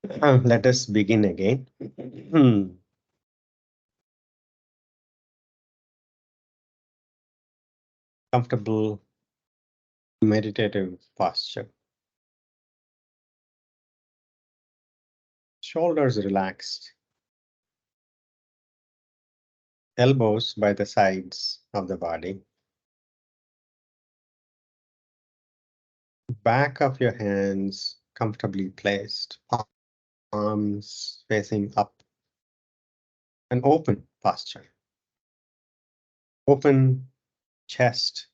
Let us begin again. Comfortable meditative posture. Shoulders relaxed. Elbows by the sides of the body. Back of your hands comfortably placed. Palms facing up. An open posture. Open chest.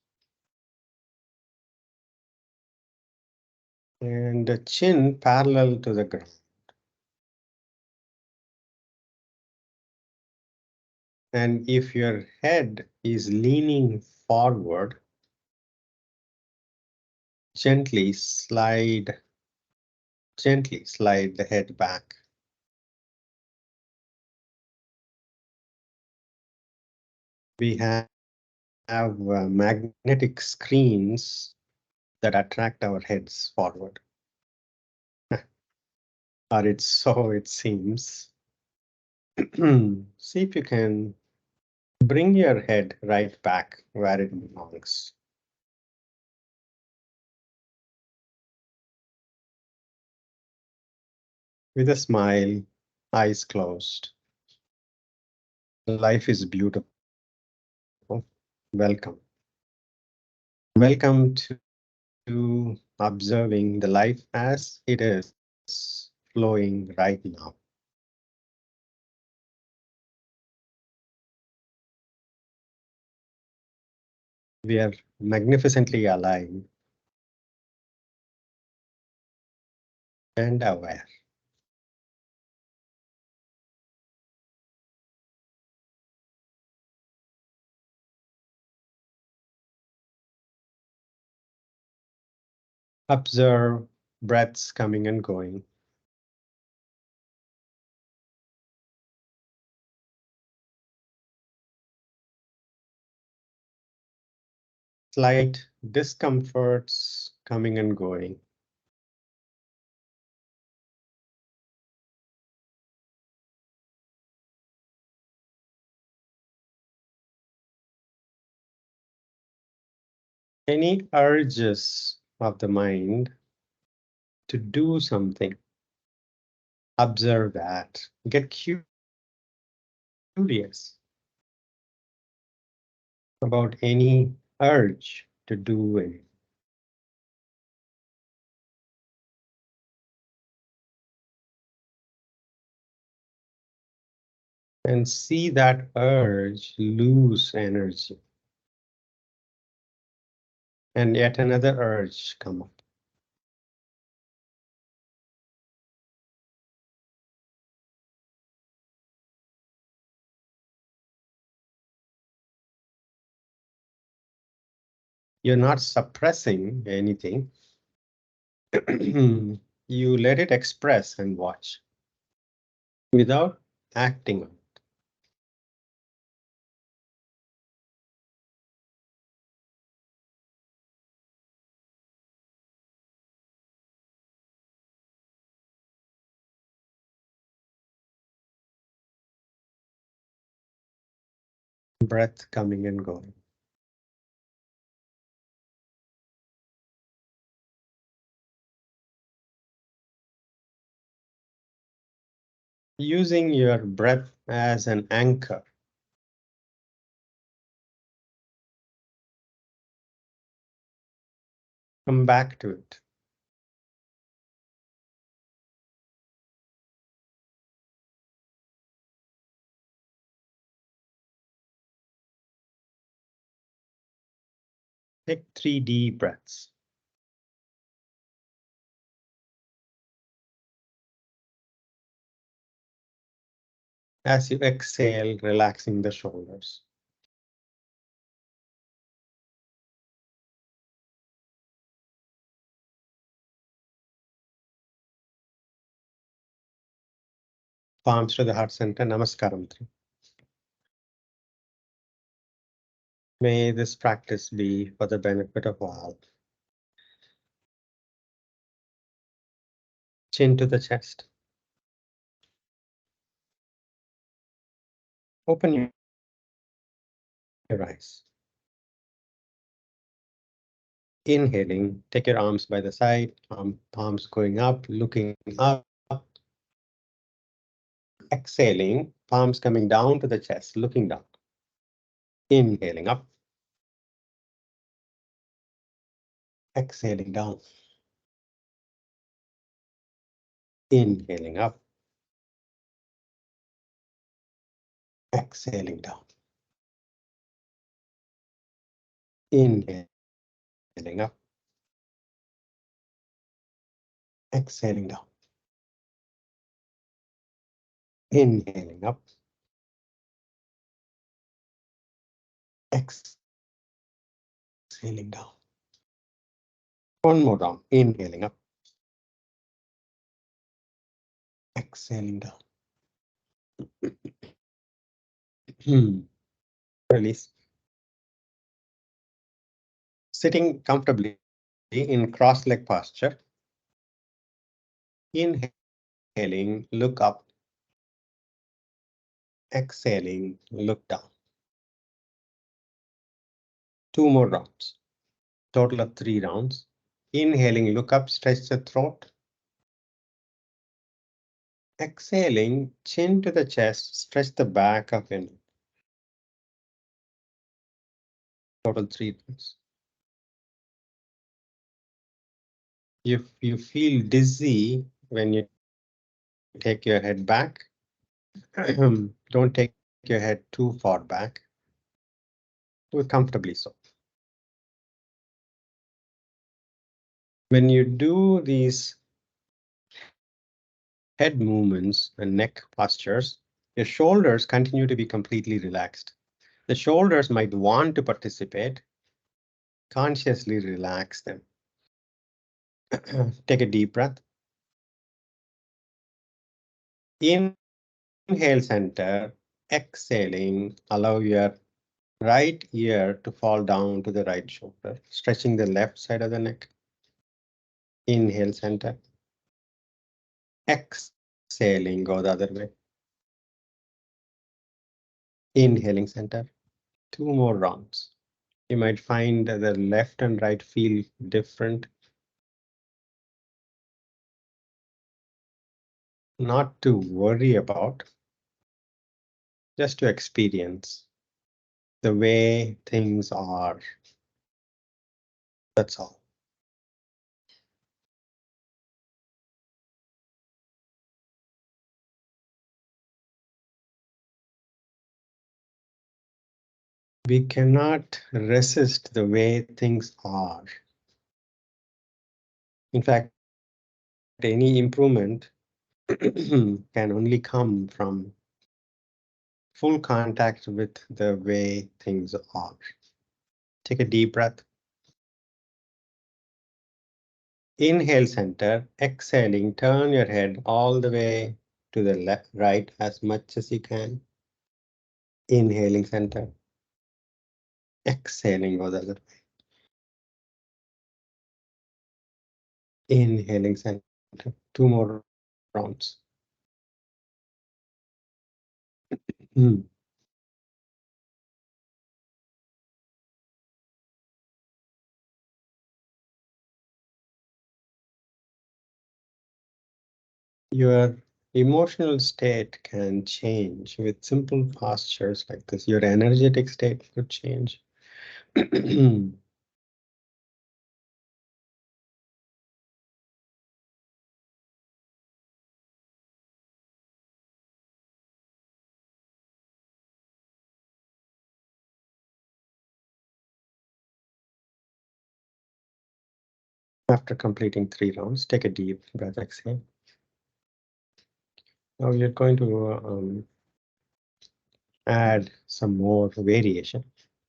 And the chin parallel to the ground. And if your head is leaning forward, gently slide the head back. We have magnetic screens that attract our heads forward. Or it's so it seems. See if you can bring your head right back where it belongs. With a smile, eyes closed. Life is beautiful. Welcome. Welcome to observing the life as it is flowing right now. We are magnificently alive and aware. Observe breaths coming and going. Slight discomforts coming and going. Any urges of the mind to do something. Observe that. Get curious about any urge to do it. And see that urge lose energy. And yet another urge come up. You're not suppressing anything. You let it express and watch without acting on it. Breath coming and going. Using your breath as an anchor. Come back to it. Take 3 deep breaths. As you exhale, relaxing the shoulders. Palms to the heart center, Namaskaram. May this practice be for the benefit of all. Chin to the chest. Open your eyes. Inhaling, take your arms by the side, palms going up, looking up. Exhaling, palms coming down to the chest, looking down. Inhaling up. Exhaling down. Inhaling up. Exhaling down. Inhaling up. Exhaling down. Inhaling up. Exhaling down. One more round. Inhaling up. Exhaling down. Release. Sitting comfortably in cross-leg posture. Inhaling, look up. Exhaling, look down. 2 more rounds. Total of 3 rounds. Inhaling, look up, stretch the throat. Exhaling, chin to the chest, stretch the back of your neck. Total 3 rounds. If you feel dizzy when you take your head back, don't take your head too far back. Do it comfortably so. When you do these head movements and neck postures, your shoulders continue to be completely relaxed. The shoulders might want to participate. Consciously relax them. Take a deep breath. Inhale, center. Exhaling, allow your right ear to fall down to the right shoulder, stretching the left side of the neck. Inhale, center. Exhaling, go the other way. Inhaling, center. 2 more rounds. You might find the left and right feel different. Not to worry about, just to experience the way things are. That's all. We cannot resist the way things are. In fact, any improvement can only come from full contact with the way things are. Take a deep breath. Inhale, center. Exhaling, turn your head all the way to the left, right as much as you can. Inhaling, center. Exhaling, go the other way. Inhaling, center. 2 more rounds. Your emotional state can change with simple postures like this. Your energetic state could change. After completing 3 rounds, take a deep breath, exhale. Now you're going to add some more variation.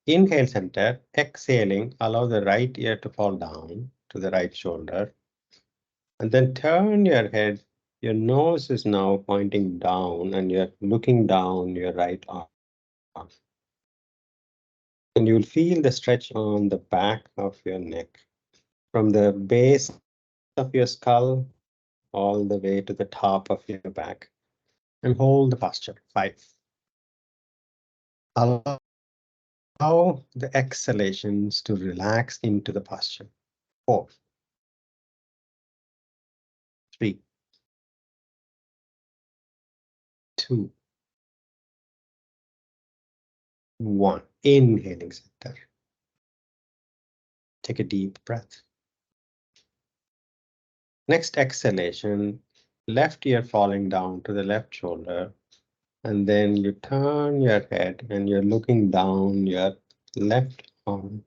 Inhale, center. Exhaling, allow the right ear to fall down to the right shoulder. And then turn your head. Your nose is now pointing down and you're looking down your right arm. And you'll feel the stretch on the back of your neck. From the base of your skull all the way to the top of your back. And hold the posture. 5, Allow the exhalations to relax into the posture. 4, 3, 2, 1. Inhaling center. Take a deep breath. Next exhalation, left ear falling down to the left shoulder. And then you turn your head and you're looking down your left arm.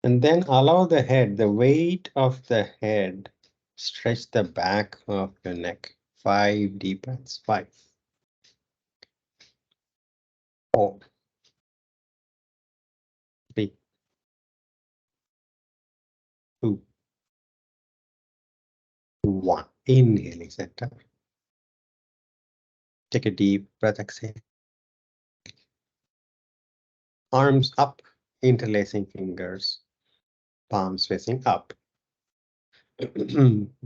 And then allow the head, the weight of the head, stretch the back of your neck. 5 deep breaths. 5, 4, 3, 2, 1. Inhaling center. Take a deep breath, exhale. Arms up, interlacing fingers, palms facing up.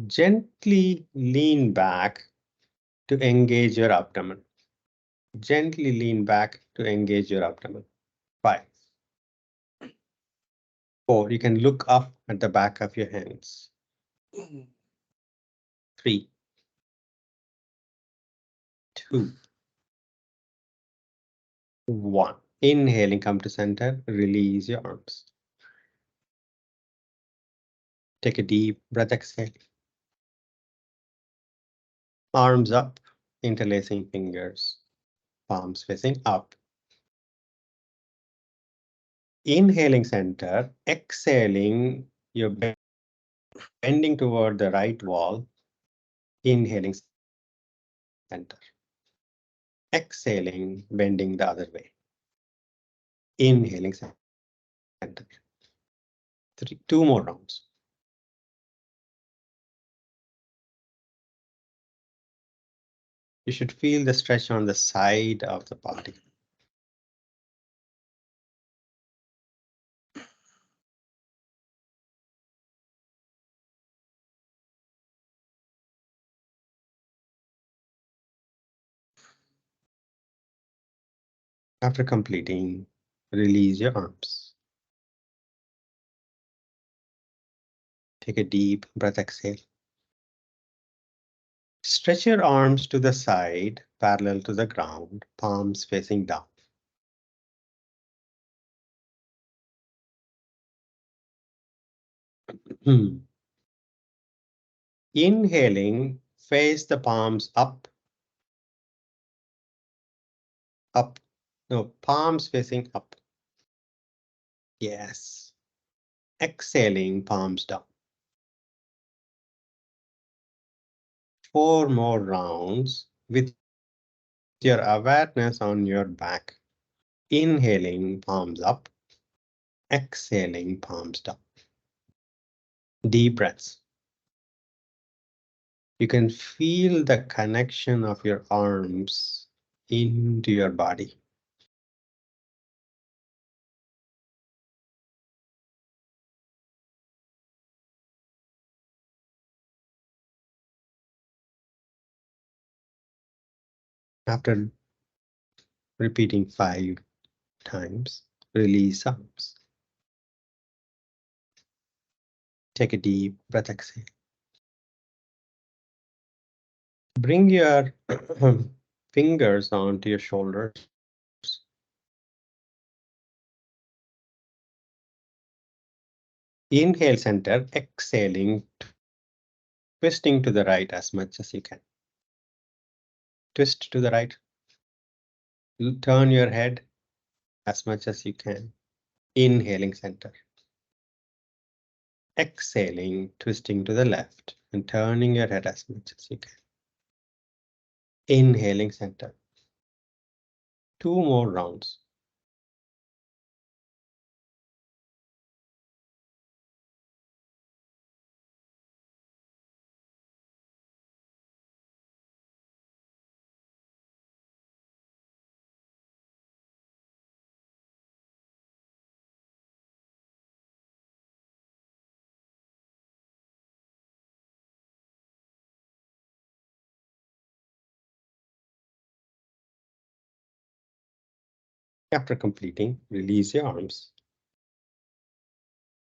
Gently lean back to engage your abdomen. Gently lean back to engage your abdomen. 5, 4. You can look up at the back of your hands. 3, 2, 1. Inhaling, come to center. Release your arms. Take a deep breath, exhale. Arms up, interlacing fingers, palms facing up. Inhaling center, exhaling, you're bending toward the right wall. Inhaling center. Exhaling, bending the other way. Inhaling center. 2 more rounds. You should feel the stretch on the side of the body. After completing, release your arms. Take a deep breath, exhale. Stretch your arms to the side, parallel to the ground, palms facing down. Inhaling, face the palms up, up. No, palms facing up. Yes. Exhaling, palms down. 4 more rounds with your awareness on your back. Inhaling, palms up. Exhaling, palms down. Deep breaths. You can feel the connection of your arms into your body. After repeating 5 times, release arms. Take a deep breath, exhale. Bring your fingers onto your shoulders. Inhale center, exhaling, twisting to the right as much as you can. Twist to the right. Turn your head as much as you can. Inhaling center. Exhaling, twisting to the left and turning your head as much as you can. Inhaling center. 2 more rounds. After completing, release your arms.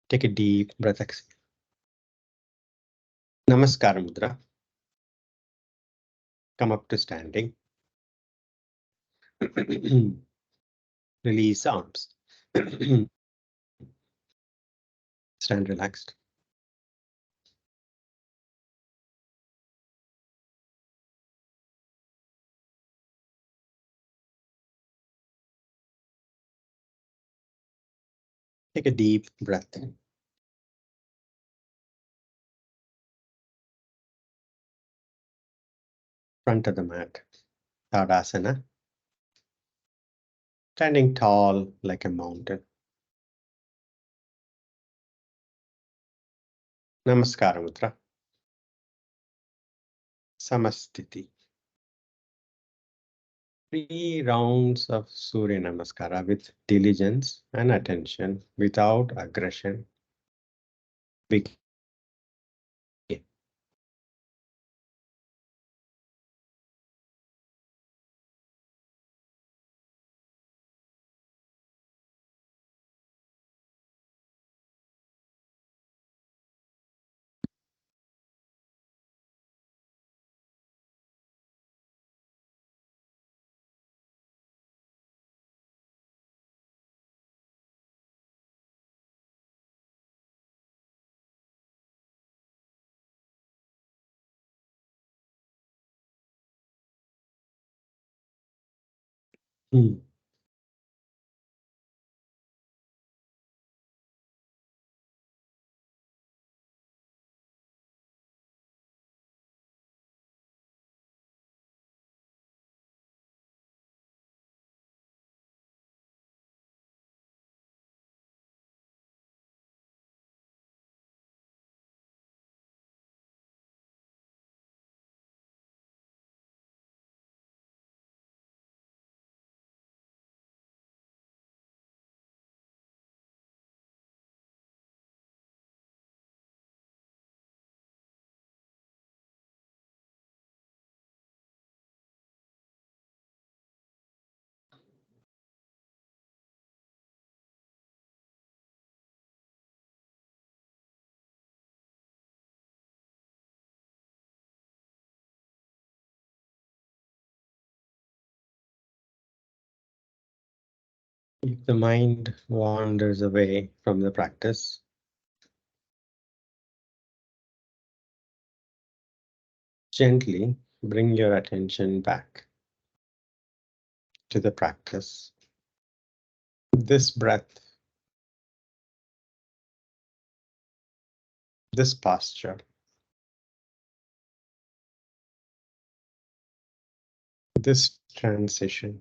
Take a deep breath. Exhale. Namaskar Mudra. Come up to standing. Release arms. Stand relaxed. Take a deep breath. Front of the mat. Tadasana. Standing tall like a mountain. Namaskar Mudra. Samastiti. 3 rounds of Surya Namaskara with diligence and attention, without aggression. Begin. If the mind wanders away from the practice, gently bring your attention back to the practice. This breath, this posture, this transition.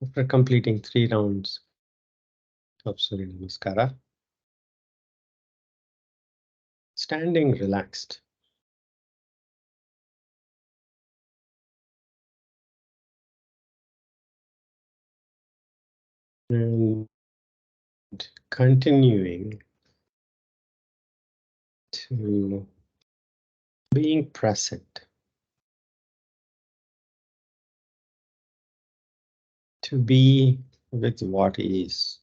After completing 3 rounds of Surya Namaskara, standing relaxed, And continuing to being present, to be with what is.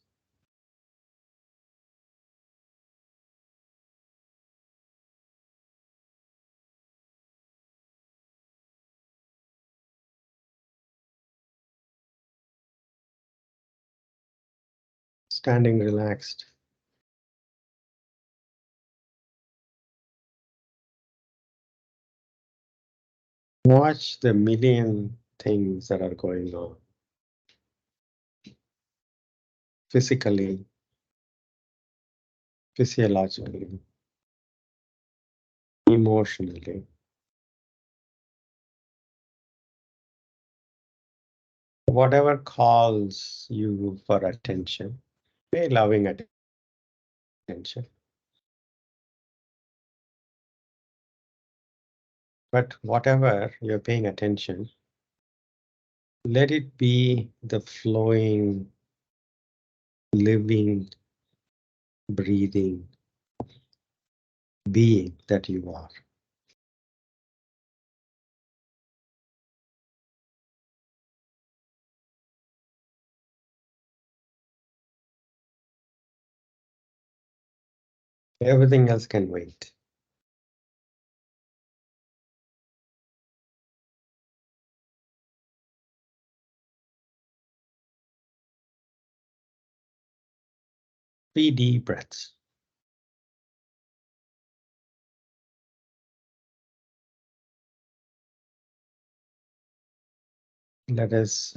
Standing relaxed. Watch the million things that are going on physically, physiologically, emotionally. Whatever calls you for attention, pay loving attention. But whatever you're paying attention, let it be the flowing, living, breathing being that you are. Everything else can wait. Three deep breaths. Let us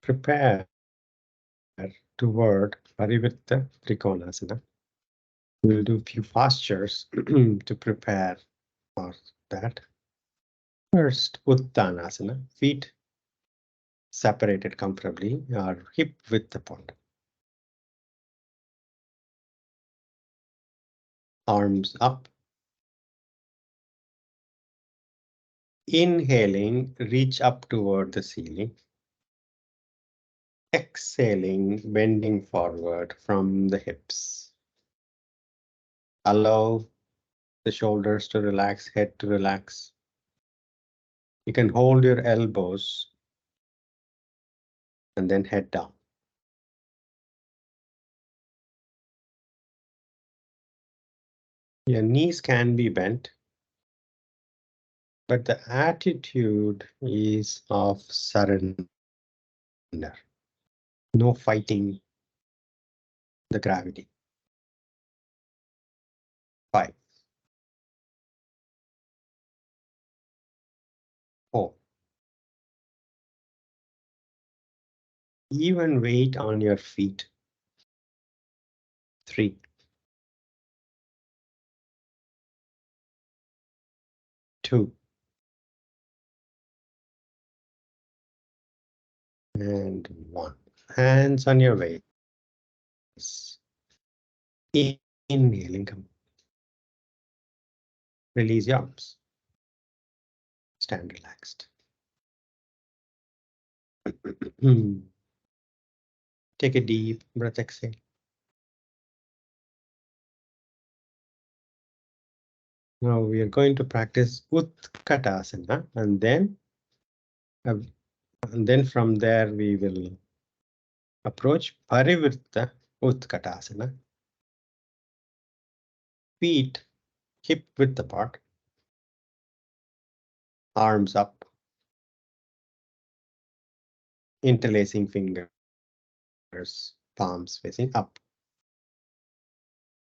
prepare toward Parivritta Trokonasana. We'll do a few postures to prepare for that. First, Uttanasana, feet separated comfortably or hip width apart. Arms up. Inhaling, reach up toward the ceiling. Exhaling, bending forward from the hips. Allow the shoulders to relax, head to relax. You can hold your elbows and then head down. Your knees can be bent, but the attitude is of surrender. No fighting the gravity. 5, 4. Even weight on your feet. 3, 2, and 1. Hands on your waist. Inhaling, come. Release your arms. Stand relaxed. Take a deep breath, exhale. Now we are going to practice Utkatasana, and then from there we will approach Parivritta Utkatasana. Feet hip width apart, arms up, interlacing fingers, palms facing up.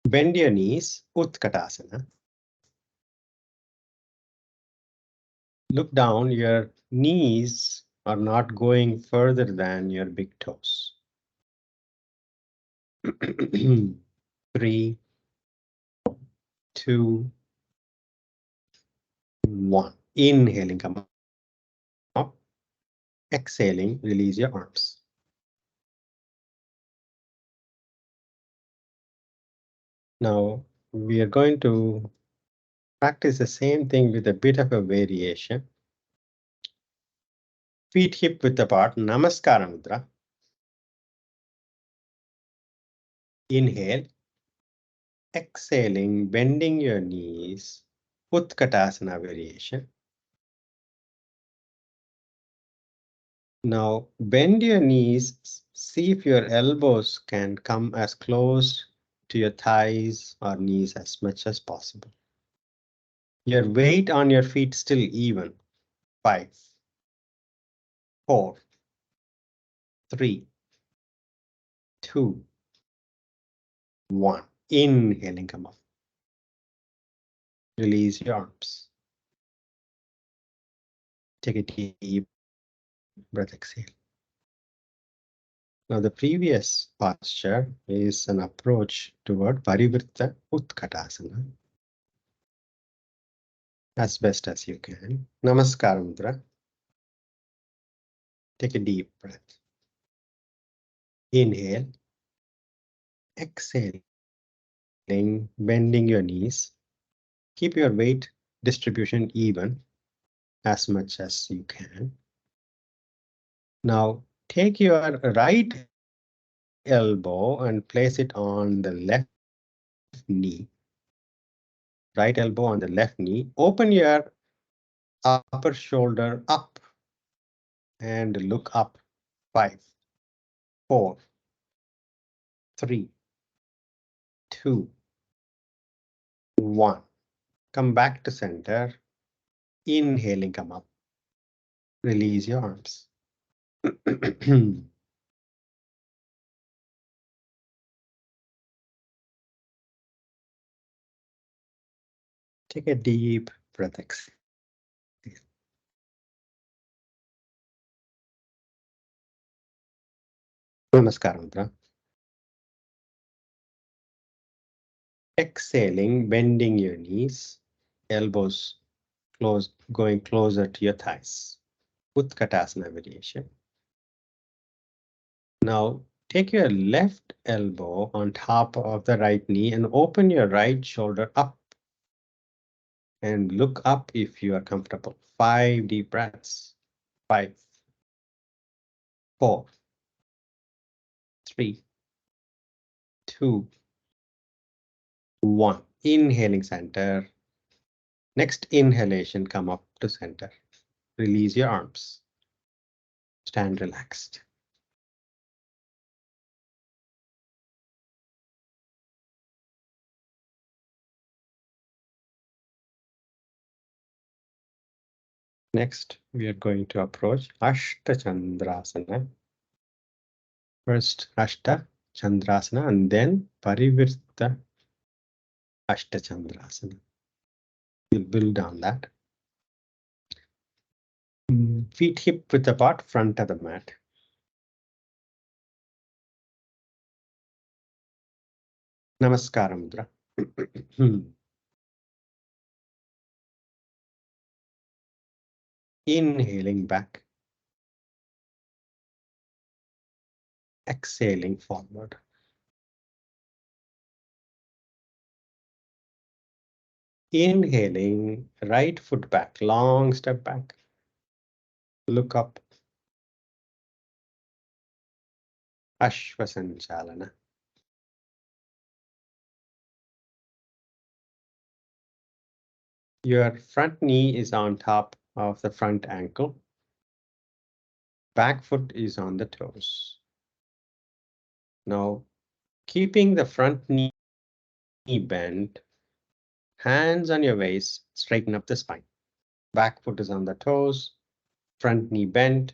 Bend your knees, Utkatasana. Look down, your knees are not going further than your big toes. 3, 2, 1. Inhaling, come up. Exhaling, release your arms. Now we are going to practice the same thing with a bit of a variation. Feet hip width apart, Namaskara Mudra. Inhale. Exhaling, bending your knees. Utkatasana variation. Now bend your knees. See if your elbows can come as close to your thighs or knees as much as possible. Your weight on your feet still even. 5, 4, 3, 2, 1. Inhaling, come up. Release your arms. Take a deep breath, exhale. Now the previous posture is an approach toward Parivritta Trokonasana as best as you can. Namaskar Mudra. Take a deep breath. Inhale. Exhaling, bending your knees. Keep your weight distribution even as much as you can. Now take your right elbow and place it on the left knee. Right elbow on the left knee. Open your upper shoulder up and look up. 5, 4, 3, 2, 1. Come back to center. Inhaling, come up. Release your arms. Take a deep breath. Exhale. Namaskar Mudra. Exhaling, bending your knees, elbows going closer to your thighs. Utkatasana variation. Now take your left elbow on top of the right knee and open your right shoulder up. And look up if you are comfortable. 5 deep breaths. 5, 4, 3, 2, 1. Inhaling center. Next inhalation, come up to center. Release your arms. Stand relaxed. Next, we are going to approach Asta Chandrasana. First Asta Chandrasana and then Parivritta Asta Chandrasana. We'll build on that. Feet hip width apart, front of the mat. Namaskar Mudra. Inhaling back. Exhaling forward. Inhaling, right foot back, long step back. Look up. Ashvasanchalana. Your front knee is on top of the front ankle. Back foot is on the toes. Now, keeping the front knee bent, hands on your waist, straighten up the spine. Back foot is on the toes, front knee bent,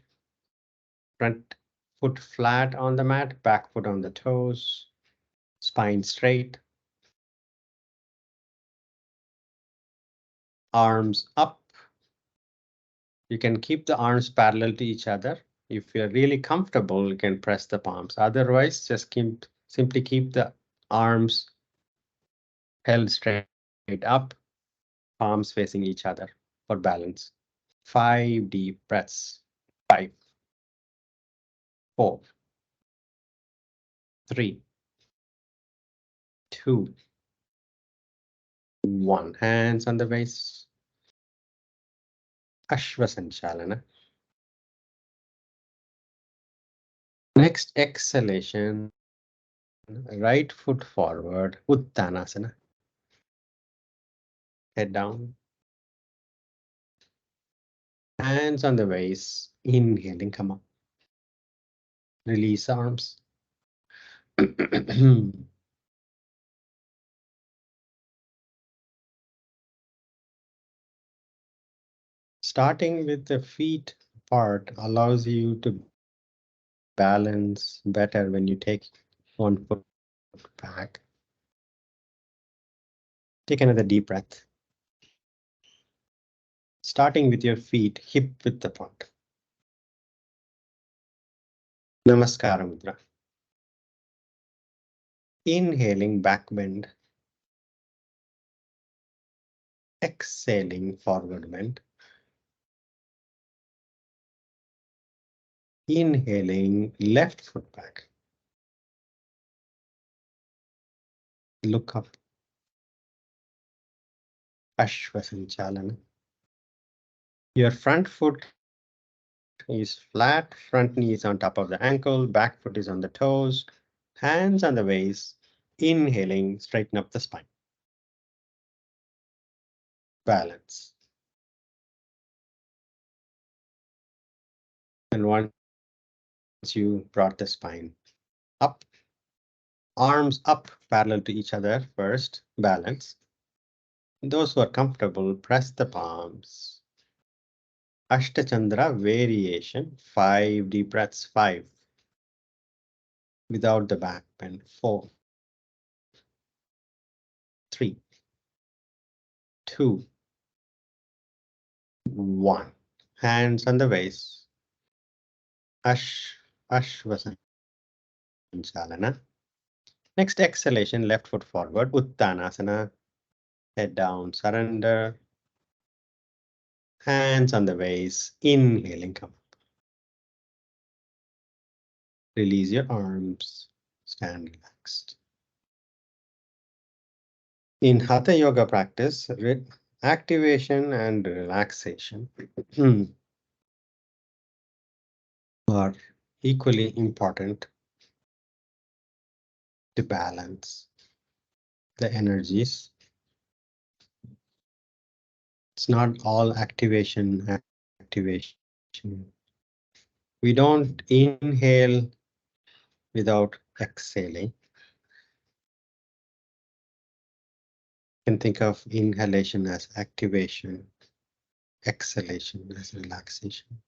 front foot flat on the mat, back foot on the toes, spine straight. Arms up. You can keep the arms parallel to each other. If you're really comfortable, you can press the palms. Otherwise, just simply keep the arms held straight up, palms facing each other for balance. 5 deep breaths. 5, 4, 3, 2, 1. Hands on the waist. Ashvasanchalana. Next exhalation, right foot forward, Uttanasana. Head down, hands on the waist, inhaling, come up. Release arms. Starting with the feet part allows you to balance better when you take one foot back. Take another deep breath. Starting with your feet hip width apart. Namaskara Mudra. Inhaling back bend. Exhaling forward bend. Inhaling left foot back. Look up. Ashwasanchalana. Your front foot is flat, front knee is on top of the ankle, back foot is on the toes, hands on the waist. Inhaling, straighten up the spine. Balance. And once you brought the spine up, arms up parallel to each other first, balance. Those who are comfortable, press the palms. Asta chandra variation, 5 deep breaths, 5. Without the back bend, 4, 3, 2, 1. Hands on the waist. Ashwasana. Next exhalation, left foot forward, Uttanasana. Head down, surrender. Hands on the waist, inhaling, come up. Release your arms, stand relaxed. In Hatha yoga practice, activation and relaxation are equally important to balance the energies. It's not all activation. We don't inhale without exhaling. You can think of inhalation as activation, exhalation as relaxation.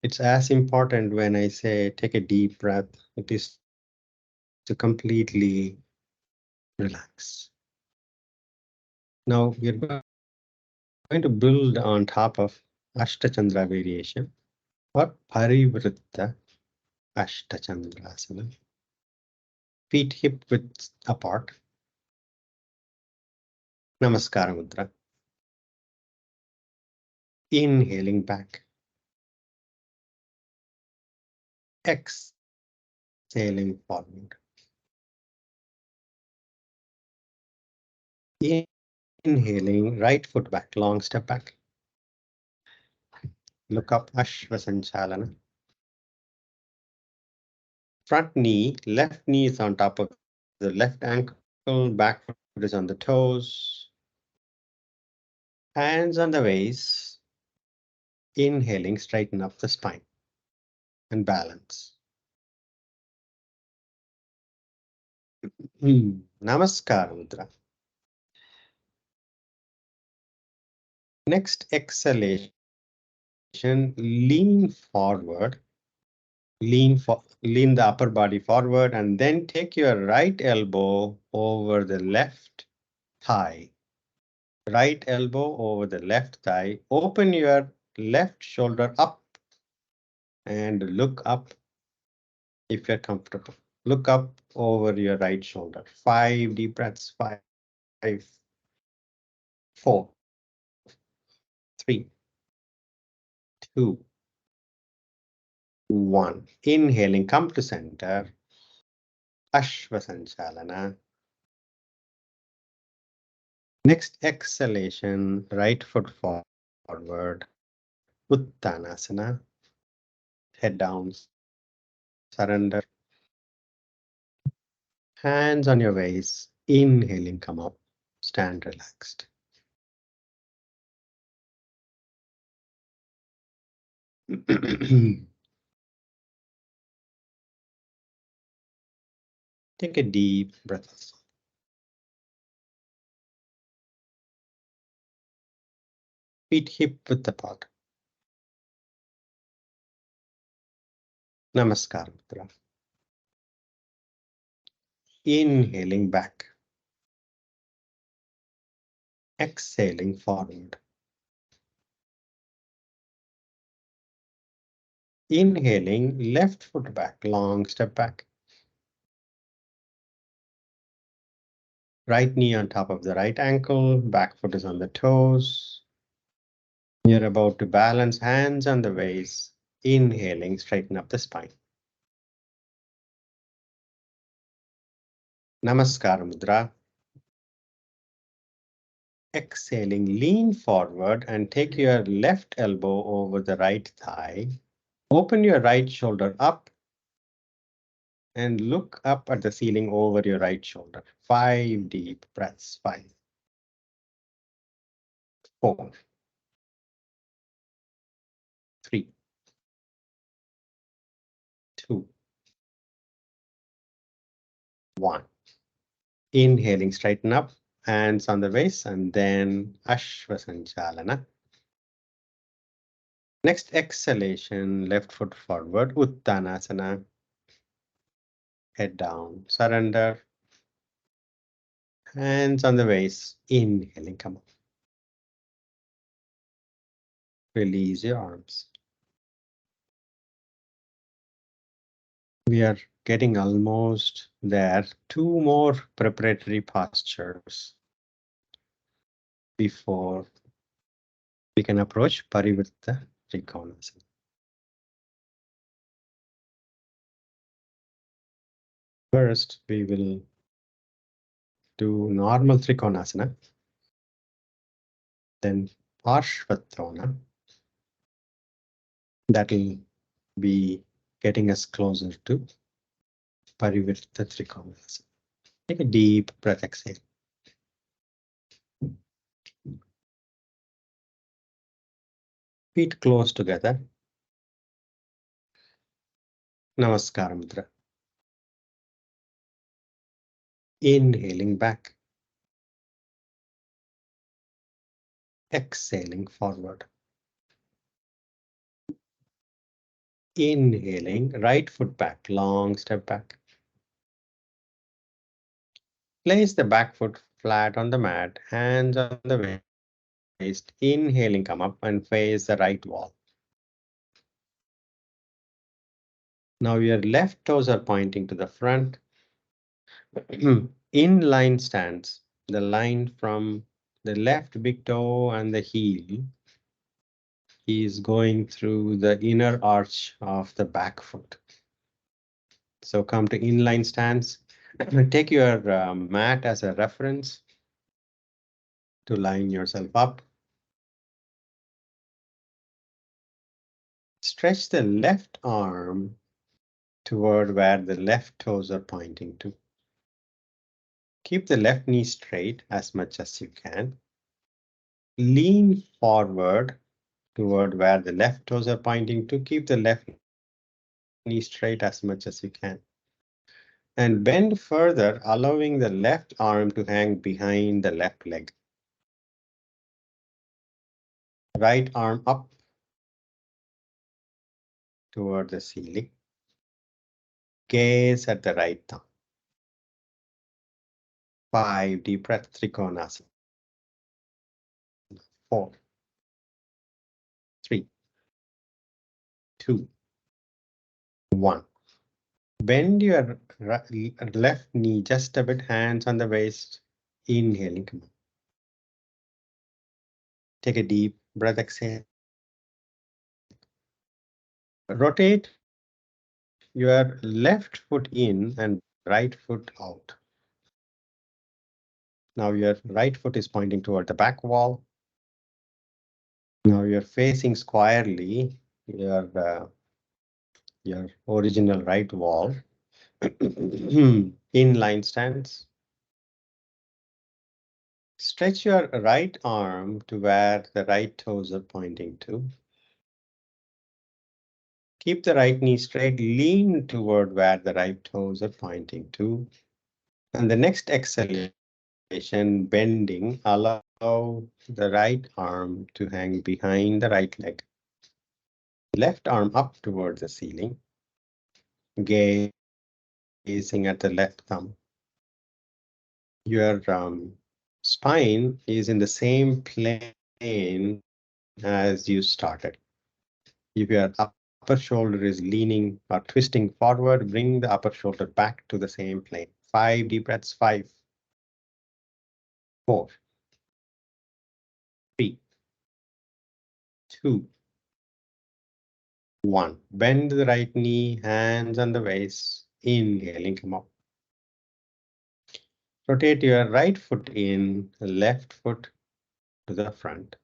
It's as important when I say take a deep breath, it is to completely relax. Now we're going to build on top of Ashtachandra variation or Parivritta Ashtachandrasana. Feet hip width apart. Namaskara Mudra. Inhaling back. Exhaling forward. Inhaling right foot back, long step back. Look up, Ashwasanchalana. Front knee, left knee is on top of the left ankle, back foot is on the toes. Hands on the waist. Inhaling, straighten up the spine and balance. Namaskar Mudra. Next exhalation, lean forward. Lean the upper body forward and then take your right elbow over the left thigh. Right elbow over the left thigh. Open your left shoulder up and look up if you're comfortable. Look up over your right shoulder. 5 deep breaths. 5, 4, 3, 2, 1. Inhaling, come to center. Ashwasanchalana. Next exhalation, right foot forward. Uttanasana. Head down, surrender. Hands on your waist. Inhaling, come up. Stand relaxed. Take a deep breath. Feet hip width apart. Namaskar Mudra. Inhaling back. Exhaling forward. Inhaling, left foot back, long step back. Right knee on top of the right ankle, back foot is on the toes. You're about to balance, hands on the waist. Inhaling, straighten up the spine. Namaskar Mudra. Exhaling, lean forward and take your left elbow over the right thigh. Open your right shoulder up and look up at the ceiling over your right shoulder. 5 deep breaths. 5, 4, 3, 2, 1. Inhaling, straighten up, hands on the waist, and then Ashvasanchalana. Next exhalation, left foot forward, Uttanasana. Head down, surrender. Hands on the waist, inhaling, come up. Release your arms. We are getting almost there. 2 more preparatory postures before we can approach Parivritta Trokonasana. First, we will do normal Trikonasana, then Parshvatrona. That will be getting us closer to Parivritta Trokonasana. Take a deep breath, exhale. Feet close together. Namaskar Mudra. Inhaling back. Exhaling forward. Inhaling, right foot back, long step back. Place the back foot flat on the mat, hands on the waist. Inhaling, come up and face the right wall. Now your left toes are pointing to the front. Inline stance, the line from the left big toe and the heel is going through the inner arch of the back foot. So come to inline stance. Take your mat as a reference to line yourself up. Stretch the left arm toward where the left toes are pointing to. Keep the left knee straight as much as you can. Lean forward toward where the left toes are pointing to. Keep the left knee straight as much as you can. And bend further, allowing the left arm to hang behind the left leg. Right arm up toward the ceiling. Gaze at the right thumb. 5 deep breath, Trikonasana. 4, 3, 2, 1. Bend your left knee just a bit, hands on the waist. Inhaling. Come on. Take a deep breath, exhale. Rotate your left foot in and right foot out. Now your right foot is pointing toward the back wall. Now you're facing squarely. Your your original right wall. Inline stance. Stretch your right arm to where the right toes are pointing to. Keep the right knee straight, lean toward where the right toes are pointing to. And the next exhalation, bending, allow the right arm to hang behind the right leg. Left arm up towards the ceiling, gazing at the left thumb. Your spine is in the same plane as you started. If your upper shoulder is leaning or twisting forward, bring the upper shoulder back to the same plane. 5 deep breaths. 5, 4, 3, 2, 1. Bend the right knee, hands on the waist. Inhaling, come up. Rotate your right foot in, left foot to the front.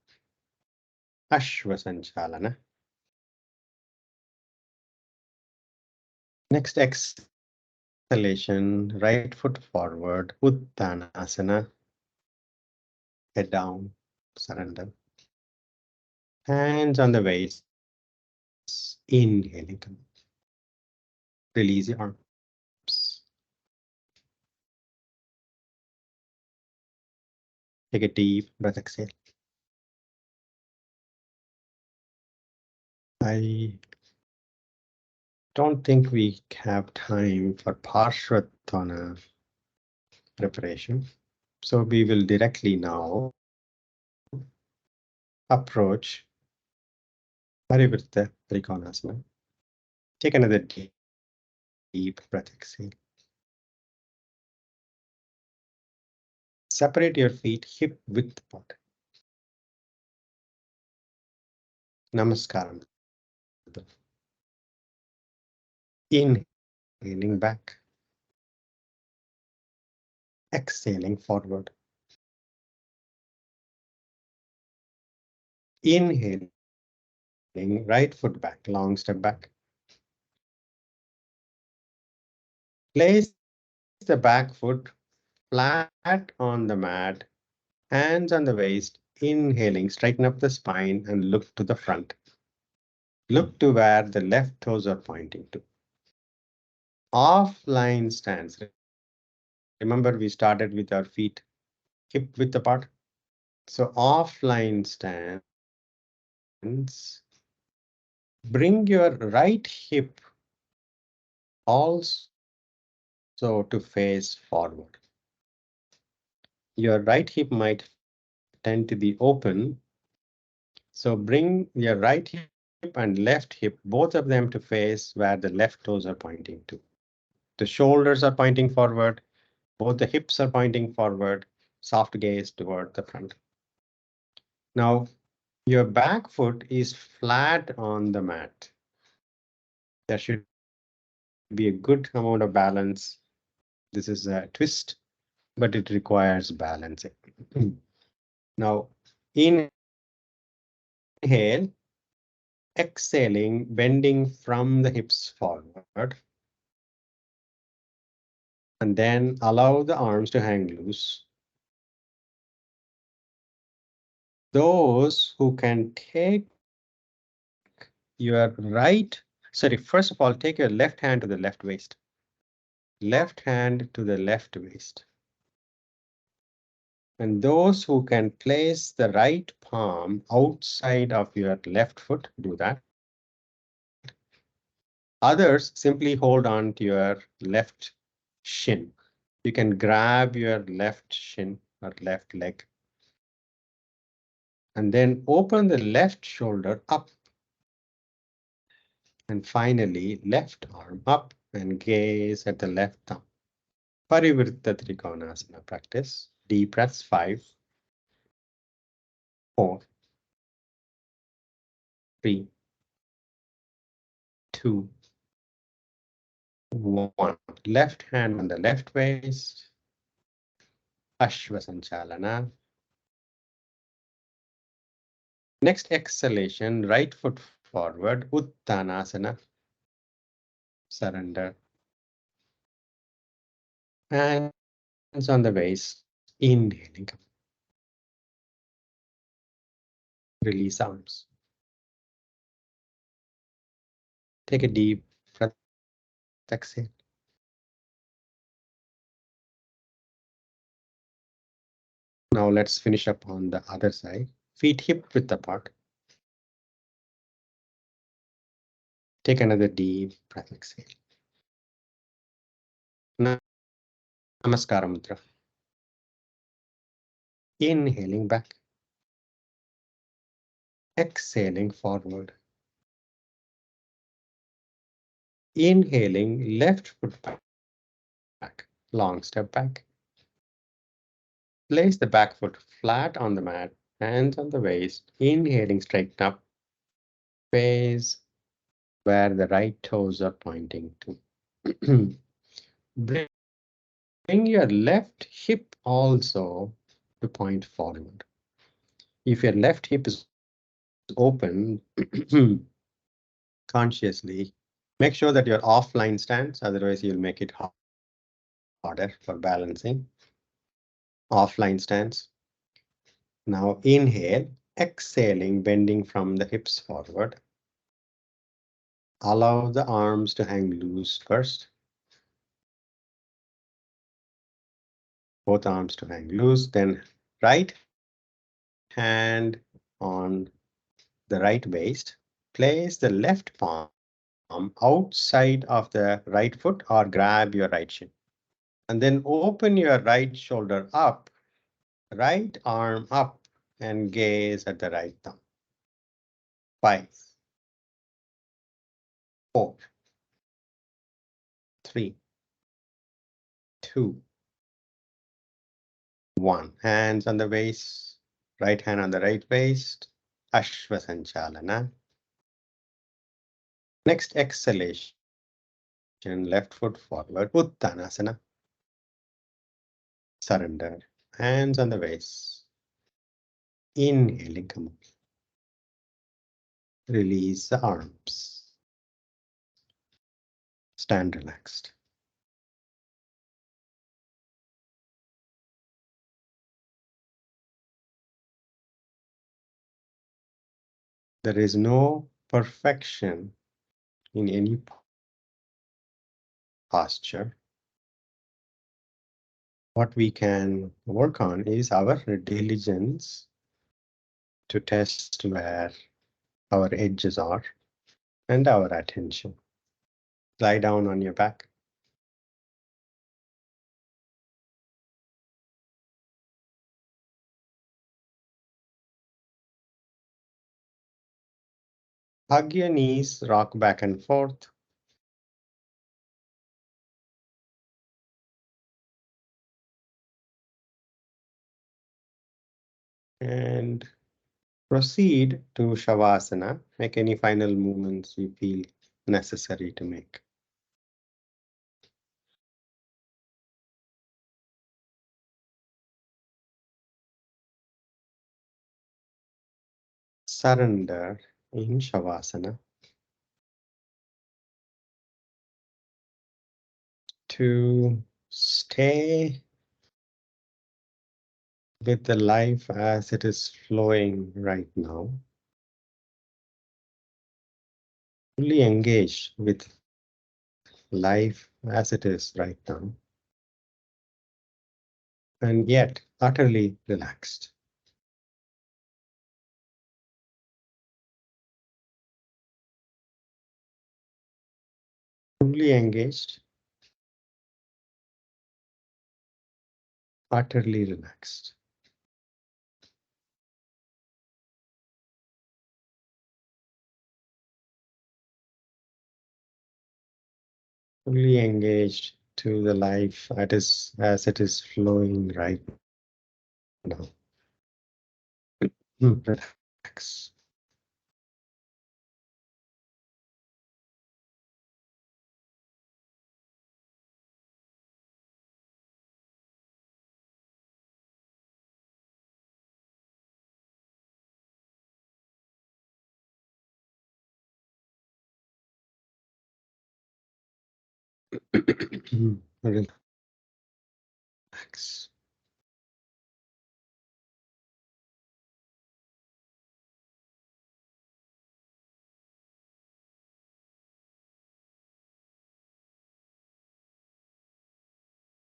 Ashvasanchalana. Next exhalation, right foot forward, Uttanasana. Head down, surrender. Hands on the waist. Inhaling. Release your arms. Take a deep breath, exhale. I don't think we have time for Parshvatana preparation. So we will directly now approach Parivritta Trokonasana. Take another deep breath, exhale. Separate your feet hip width apart. Namaskaram. Inhaling back. Exhaling forward. Inhaling, right foot back, long step back. Place the back foot flat on the mat, hands on the waist. Inhaling, straighten up the spine and look to the front. Look to where the left toes are pointing to. Offline stance. Remember, we started with our feet hip width apart. So offline stance. Bring your right hip also to face forward. Your right hip might tend to be open. So bring your right hip and left hip, both of them to face where the left toes are pointing to. The shoulders are pointing forward. Both the hips are pointing forward. Soft gaze toward the front. Now, your back foot is flat on the mat. There should be a good amount of balance. This is a twist, but it requires balancing. Now, inhale, exhaling, bending from the hips forward. And then allow the arms to hang loose. Those who can take your first of all, take your left hand to the left waist. Left hand to the left waist. And those who can place the right palm outside of your left foot, do that. Others simply hold on to your left shin. You can grab your left shin or left leg. And then open the left shoulder up. And finally, left arm up and gaze at the left thumb. Parivritta Trokonasana practice. Deep breaths. 5, 4, 3, 2, 1. Left hand on the left waist. Ashvasanchalana. Next exhalation, right foot forward, Uttanasana. surrender. Hands on the waist, inhaling, release arms. Take a deep breath, exhale. Now let's finish up on the other side. Feet hip width apart. Take another deep breath, exhale. Namaskara mudra. Inhaling back. Exhaling forward. Inhaling left foot back. Long step back. Place the back foot flat on the mat. Hands on the waist. Inhaling, straighten up. Face where the right toes are pointing to. Bring your left hip also to point forward. If your left hip is open, consciously, make sure that you're offline stance, otherwise you'll make it harder for balancing. Offline stance. Now inhale, exhaling, bending from the hips forward. Allow the arms to hang loose first. Both arms to hang loose, then right hand on the right waist. Place the left palm outside of the right foot or grab your right shin. And then open your right shoulder up, right arm up, and gaze at the right thumb. 5, 4, 3, 2, 1. Hands on the waist, right hand on the right waist. Ashwa Sanchalana. Next exhalation, left foot forward, Uttanasana. Surrender. Hands on the waist. Inhaling, come up. Release the arms. Stand relaxed. There is no perfection in any posture. What we can work on is our diligence to test where our edges are and our attention. Lie down on your back. Hug your knees, rock back and forth. And proceed to Shavasana. Make any final movements you feel necessary to make. Surrender in Shavasana to stay with the life as it is flowing right now. Fully engaged with life as it is right now. And yet utterly relaxed. Fully engaged, utterly relaxed. Fully engaged to the life that is as it is flowing right now. Relax. Relax.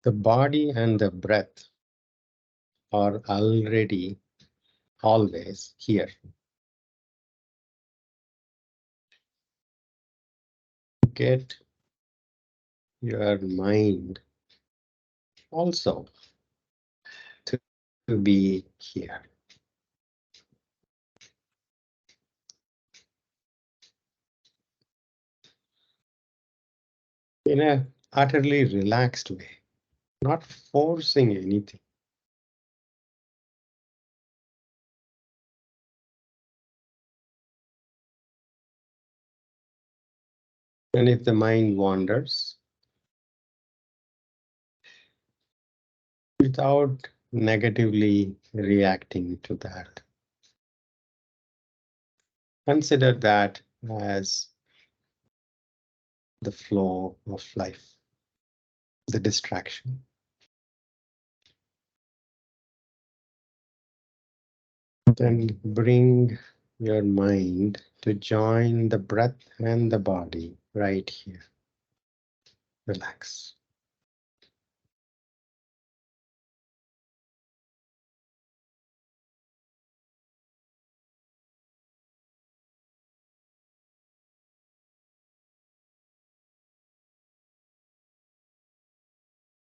The body and the breath are already always here. Get your mind also to be here. In a utterly relaxed way, not forcing anything. And if the mind wanders, without negatively reacting to that, consider that as the flow of life, the distraction. Then bring your mind to join the breath and the body right here. Relax.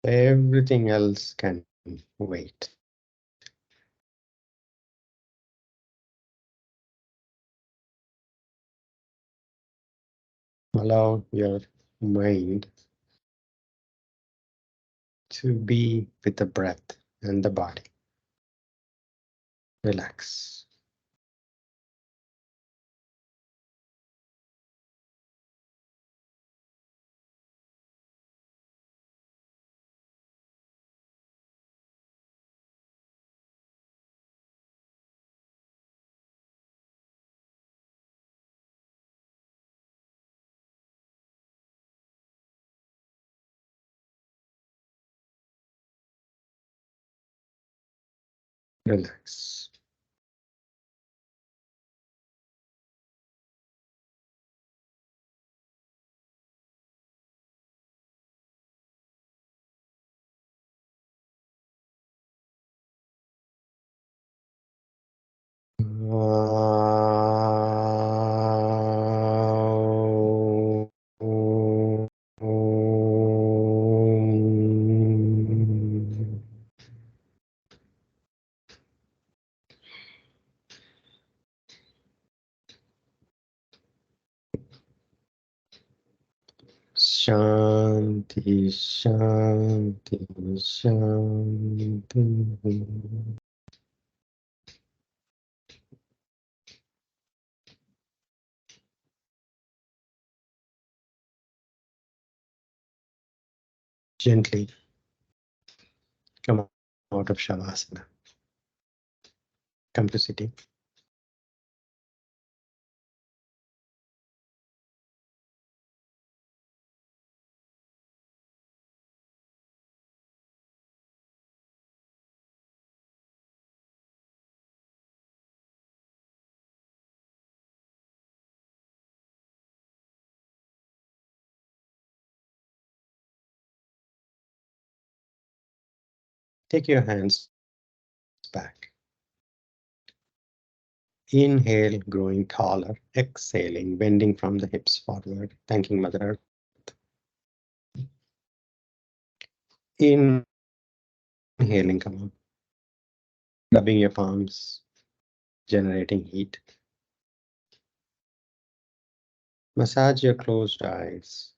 Everything else can wait. Allow your mind to be with the breath and the body. Relax. Relax. Shanti, Shanti, Shanti. Gently come out of Shavasana. Come to sitting. Take your hands back. Inhale, growing taller. Exhaling, bending from the hips forward. Thanking Mother Earth. Inhaling, come up. Rubbing your palms, generating heat. Massage your closed eyes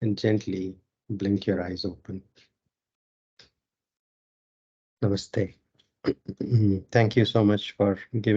and gently blink your eyes open. Namaste. Thank you so much for giving